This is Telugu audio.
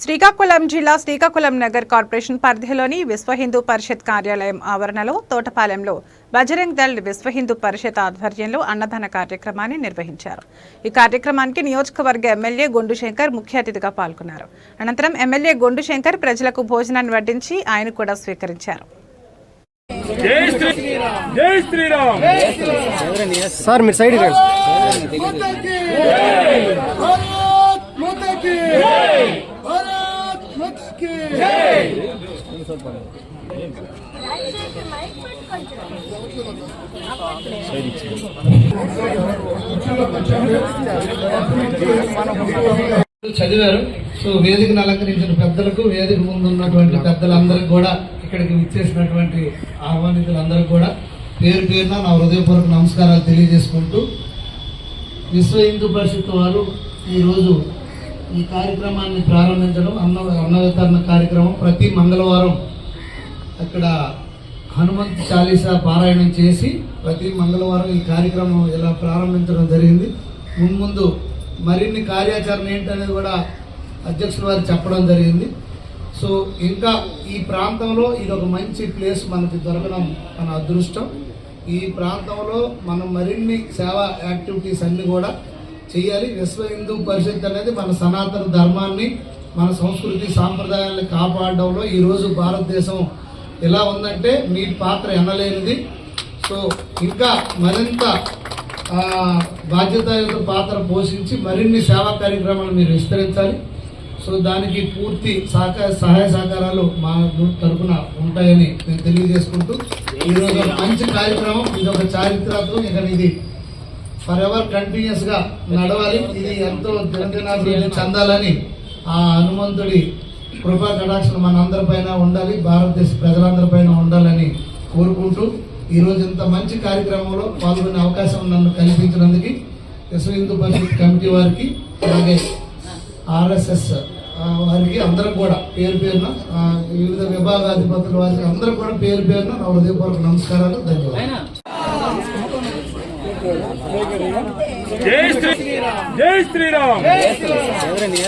శ్రీకాకుళం జిల్లా శ్రీకాకుళం నగర్ కార్పొరేషన్ పరిధిలోని విశ్వ హిందూ పరిషత్ కార్యాలయం ఆవరణలో తోటపాలెంలో బజరంగ్ దళ్ విశ్వ హిందూ పరిషత్ ఆధ్వర్యంలో అన్నదాన కార్యక్రమాన్ని నిర్వహించారు. ఈ కార్యక్రమానికి నియోజకవర్గ ఎమ్మెల్యే గొండు శంకర్ ముఖ్య అతిథిగా పాల్గొన్నారు. అనంతరం ఎమ్మెల్యే గొండు శంకర్ ప్రజలకు భోజనాన్ని వడ్డించి ఆయన కూడా స్వీకరించారు. చదివారు. సో వేదికను అలంకరించిన పెద్దలకు, వేదిక ముందు ఉన్నటువంటి పెద్దలందరికీ కూడా, ఇక్కడికి విచ్చేసినటువంటి ఆహ్వానితులందరికీ కూడా పేరు పేరున నా హృదయపూర్వక నమస్కారాలు తెలియజేసుకుంటూ, విశ్వ హిందూ పరిషత్ వారు ఈరోజు ఈ కార్యక్రమాన్ని ప్రారంభించడం, అన్న వితరణ కార్యక్రమం ప్రతి మంగళవారం అక్కడ హనుమంత్ చాలీసా పారాయణం చేసి ప్రతి మంగళవారం ఈ కార్యక్రమం ఇలా ప్రారంభించడం జరిగింది. ముందు మరిన్ని కార్యాచరణ ఏంటనేది కూడా అధ్యక్షుల వారు చెప్పడం జరిగింది. సో ఇంకా ఈ ప్రాంతంలో ఇది ఒక మంచి ప్లేస్ మనకి దొరకడం మన అదృష్టం. ఈ ప్రాంతంలో మనం మరిన్ని సేవా యాక్టివిటీస్ అన్నీ కూడా చేయాలి. విశ్వ హిందూ పరిషత్ అనేది మన సనాతన ధర్మాన్ని, మన సంస్కృతి సాంప్రదాయాన్ని కాపాడడంలో ఈరోజు భారతదేశం ఎలా ఉందంటే మీ పాత్ర ఎనలేనిది. సో ఇంకా మరింత బాధ్యతాయుత పాత్ర పోషించి మరిన్ని సేవా కార్యక్రమాలు మీరు విస్తరించాలి. సో దానికి పూర్తి సహాయ సహకారాలు మా తరఫున ఉంటాయని నేను తెలియజేసుకుంటూ, ఈరోజు ఒక మంచి కార్యక్రమం, ఇది ఒక చారిత్రాత్మకం. ఇక ఇది ఫర్ ఎవర్ కంటిన్యూస్ గా నడవాలి. ఇది ఎంతో దినదినాభివృద్ధి చెందాలని ఆ హనుమంతుడి కృపా కటాక్షలు మనందరిపైన ఉండాలి, భారతదేశ ప్రజలందరిపైన ఉండాలని కోరుకుంటూ, ఈరోజు ఇంత మంచి కార్యక్రమంలో పాల్గొనే అవకాశం నన్ను కల్పించినందుకు విశ్వ హిందూ పరిషత్ కమిటీ వారికి, అలాగే ఆర్ఎస్ఎస్ వారికి అందరూ కూడా పేరు పేరున, వివిధ విభాగాధిపతుల వారికి అందరూ కూడా పేరు పేరున నా హృదయపూర్వక నమస్కారాలు, ధన్యవాదాలు. జై శ్రీరామ్.